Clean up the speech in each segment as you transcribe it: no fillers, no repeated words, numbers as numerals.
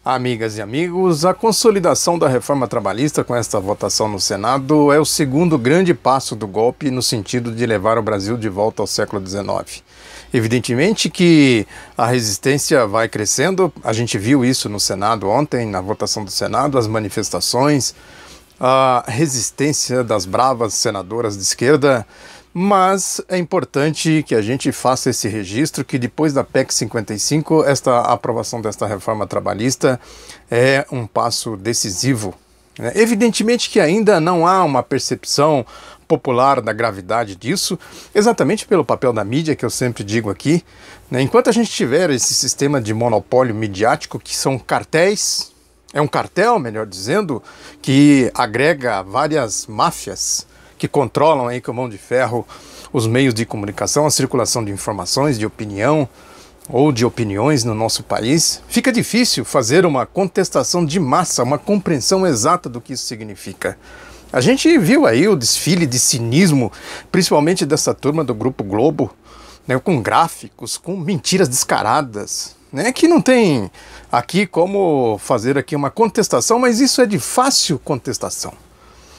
Amigas e amigos, a consolidação da reforma trabalhista com esta votação no Senado é o segundo grande passo do golpe no sentido de levar o Brasil de volta ao século XIX. Evidentemente que a resistência vai crescendo, a gente viu isso no Senado ontem, na votação do Senado, as manifestações, a resistência das bravas senadoras de esquerda, mas é importante que a gente faça esse registro que depois da PEC 55, esta aprovação desta reforma trabalhista é um passo decisivo. Evidentemente que ainda não há uma percepção popular da gravidade disso, exatamente pelo papel da mídia, que eu sempre digo aqui. Enquanto a gente tiver esse sistema de monopólio midiático, que são cartéis, é um cartel, melhor dizendo, que agrega várias máfias que controlam aí com mão de ferro os meios de comunicação, a circulação de informações, de opinião ou de opiniões no nosso país, fica difícil fazer uma contestação de massa, uma compreensão exata do que isso significa. A gente viu aí o desfile de cinismo, principalmente dessa turma do Grupo Globo, com gráficos, com mentiras descaradas, que não tem aqui como fazer aqui uma contestação, mas isso é de fácil contestação.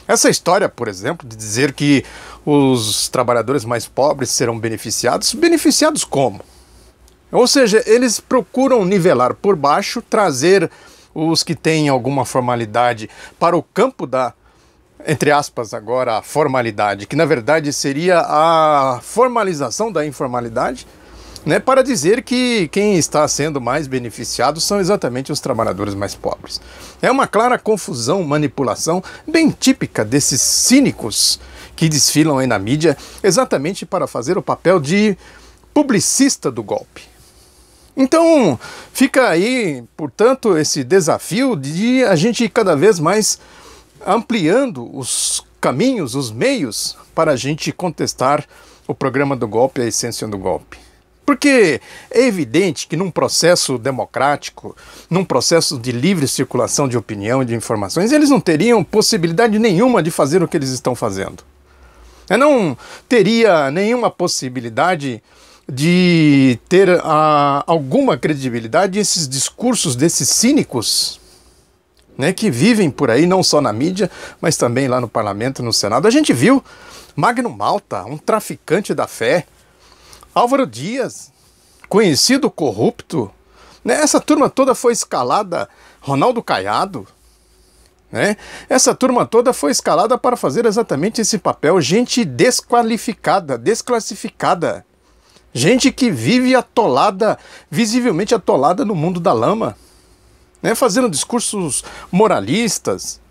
Essa história, por exemplo, de dizer que os trabalhadores mais pobres serão beneficiados, beneficiados como? Ou seja, eles procuram nivelar por baixo, trazer os que têm alguma formalidade para o campo da, entre aspas agora, a formalidade, que na verdade seria a formalização da informalidade, para dizer que quem está sendo mais beneficiado são exatamente os trabalhadores mais pobres. É uma clara confusão, manipulação, bem típica desses cínicos que desfilam aí na mídia, exatamente para fazer o papel de publicista do golpe. Então, fica aí, portanto, esse desafio de a gente ir cada vez mais ampliando os caminhos, os meios, para a gente contestar o programa do golpe, a essência do golpe. Porque é evidente que num processo democrático, num processo de livre circulação de opinião e de informações, eles não teriam possibilidade nenhuma de fazer o que eles estão fazendo. Não teria nenhuma possibilidade de ter alguma credibilidade esses discursos desses cínicos, que vivem por aí, não só na mídia, mas também lá no parlamento, no Senado. A gente viu Magno Malta, um traficante da fé, Álvaro Dias, conhecido corrupto, essa turma toda foi escalada, Ronaldo Caiado, essa turma toda foi escalada para fazer exatamente esse papel, gente desqualificada, desclassificada, gente que vive atolada, visivelmente atolada no mundo da lama, fazendo discursos moralistas,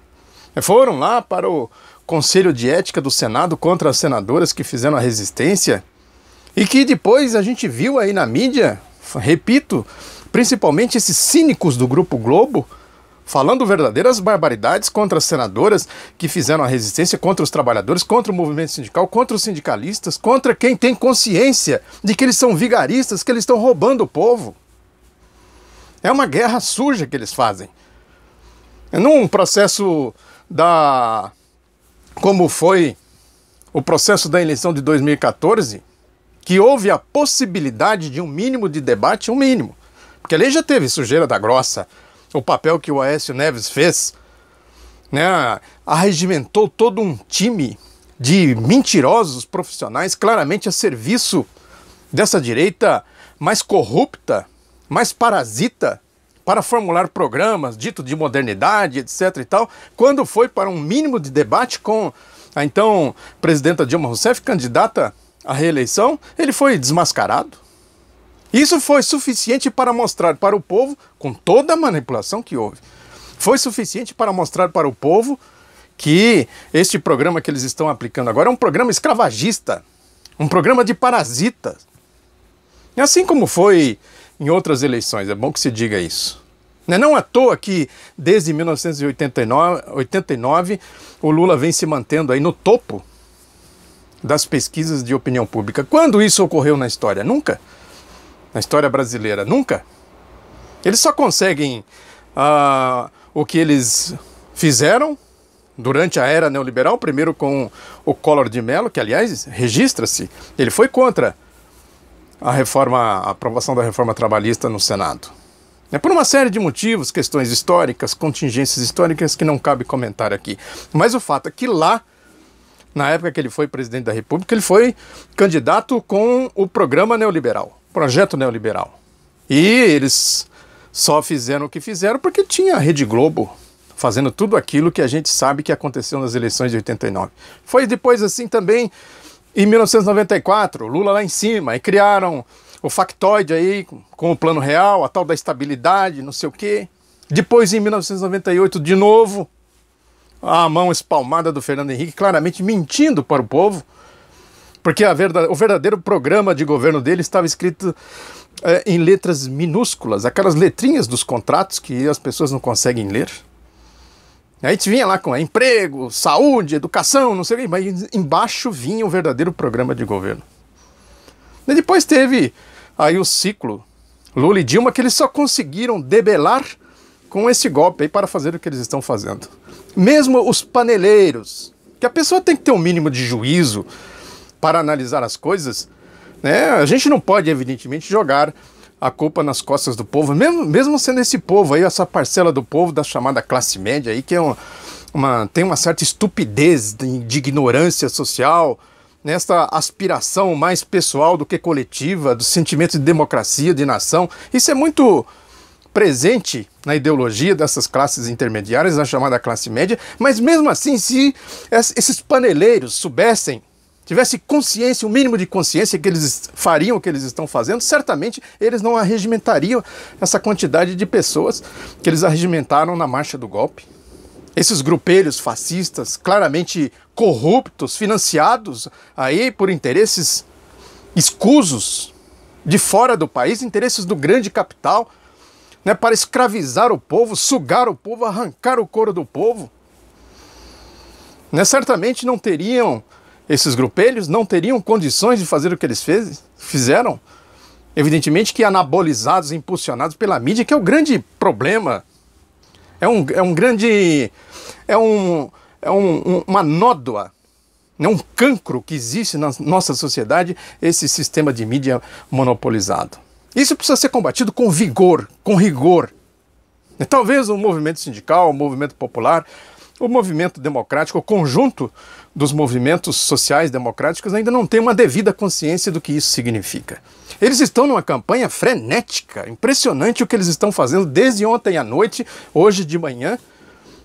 foram lá para o Conselho de Ética do Senado contra as senadoras que fizeram a resistência, e que depois a gente viu aí na mídia, repito, principalmente esses cínicos do Grupo Globo, falando verdadeiras barbaridades contra as senadoras que fizeram a resistência, contra os trabalhadores, contra o movimento sindical, contra os sindicalistas, contra quem tem consciência de que eles são vigaristas, que eles estão roubando o povo. É uma guerra suja que eles fazem. Num processo como foi o processo da eleição de 2014, que houve a possibilidade de um mínimo de debate, um mínimo. Porque ali já teve sujeira da grossa, o papel que o Aécio Neves fez, arregimentou todo um time de mentirosos profissionais, claramente a serviço dessa direita mais corrupta, mais parasita, para formular programas dito de modernidade, etc. e tal, quando foi para um mínimo de debate com a então presidenta Dilma Rousseff, candidata à reeleição, ele foi desmascarado. Isso foi suficiente para mostrar para o povo, com toda a manipulação que houve, foi suficiente para mostrar para o povo que este programa que eles estão aplicando agora é um programa escravagista, um programa de parasitas. E assim como foi em outras eleições, é bom que se diga isso. Não à toa que desde 1989 o Lula vem se mantendo aí no topo das pesquisas de opinião pública. Quando isso ocorreu na história? Nunca. Na história brasileira, nunca. Eles só conseguem o que eles fizeram durante a era neoliberal, primeiro com o Collor de Mello, que aliás, registra-se, ele foi contra a aprovação da reforma trabalhista no Senado. É por uma série de motivos, questões históricas, contingências históricas que não cabe comentar aqui. Mas o fato é que lá, na época que ele foi presidente da República, ele foi candidato com o programa neoliberal, projeto neoliberal. E eles só fizeram o que fizeram porque tinha a Rede Globo fazendo tudo aquilo que a gente sabe que aconteceu nas eleições de 89. Foi depois assim também, em 1994, Lula lá em cima, e criaram o factoide aí com o Plano Real, a tal da estabilidade, não sei o quê. Depois, em 1998, de novo, a mão espalmada do Fernando Henrique, claramente mentindo para o povo, porque o verdadeiro programa de governo dele estava escrito em letras minúsculas, aquelas letrinhas dos contratos que as pessoas não conseguem ler. Aí a gente vinha lá com emprego, saúde, educação, não sei o que, mas embaixo vinha o verdadeiro programa de governo. E depois teve aí o ciclo Lula e Dilma, que eles só conseguiram debelar com esse golpe aí para fazer o que eles estão fazendo. Mesmo os paneleiros, que a pessoa tem que ter um mínimo de juízo para analisar as coisas, né? A gente não pode, evidentemente, jogar a culpa nas costas do povo, mesmo sendo esse povo aí, essa parcela do povo da chamada classe média aí, que é tem uma certa estupidez de ignorância social, nesta aspiração mais pessoal do que coletiva, do sentimento de democracia, de nação. Isso é muito presente na ideologia dessas classes intermediárias, na chamada classe média, mas mesmo assim, se esses paneleiros soubessem, tivesse consciência, o mínimo de consciência que eles fariam o que eles estão fazendo, certamente eles não arregimentariam essa quantidade de pessoas que eles arregimentaram na marcha do golpe. Esses grupelhos fascistas, claramente corruptos, financiados aí por interesses escusos de fora do país, interesses do grande capital, né, para escravizar o povo, sugar o povo, arrancar o couro do povo. Né, certamente não teriam, esses grupelhos não teriam condições de fazer o que eles fizeram. Evidentemente que anabolizados, impulsionados pela mídia, que é o grande problema. Uma nódoa, né, um cancro que existe na nossa sociedade, esse sistema de mídia monopolizado. Isso precisa ser combatido com vigor, com rigor. E talvez o movimento sindical, o movimento popular, o movimento democrático, o conjunto dos movimentos sociais democráticos ainda não tem uma devida consciência do que isso significa. Eles estão numa campanha frenética, impressionante o que eles estão fazendo desde ontem à noite, hoje de manhã,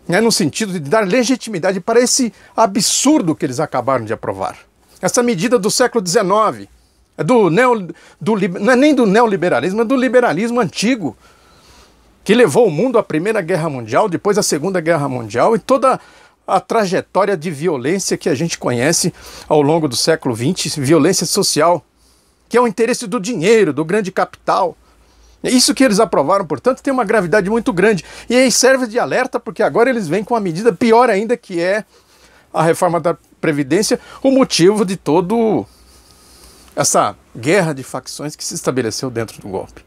né, no sentido de dar legitimidade para esse absurdo que eles acabaram de aprovar. Essa medida do século XIX, não é nem do neoliberalismo, é do liberalismo antigo, que levou o mundo à Primeira Guerra Mundial, depois à Segunda Guerra Mundial e toda a trajetória de violência que a gente conhece ao longo do século XX, violência social, que é o interesse do dinheiro, do grande capital. Isso que eles aprovaram, portanto, tem uma gravidade muito grande. E aí serve de alerta, porque agora eles vêm com uma medida pior ainda, que é a reforma da Previdência, o motivo de todo essa guerra de facções que se estabeleceu dentro do golpe.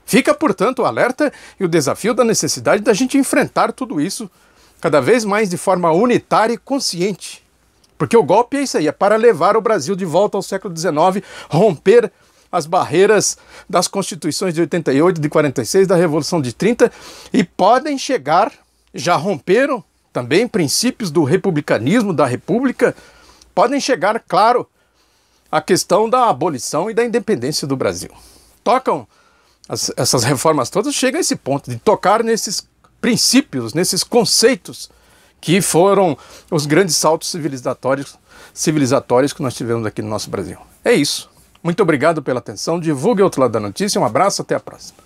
Fica, portanto, o alerta e o desafio da necessidade da gente enfrentar tudo isso cada vez mais de forma unitária e consciente. Porque o golpe é isso aí, é para levar o Brasil de volta ao século XIX, romper as barreiras das constituições de 88, de 46, da Revolução de 30, e podem chegar, já romperam também princípios do republicanismo, da república, podem chegar, claro, à questão da abolição e da independência do Brasil. Tocam essas reformas todas, chegam a esse ponto de tocar nesses princípios, nesses conceitos que foram os grandes saltos civilizatórios que nós tivemos aqui no nosso Brasil. É isso. Muito obrigado pela atenção. Divulgue o Outro Lado da Notícia. Um abraço, até a próxima.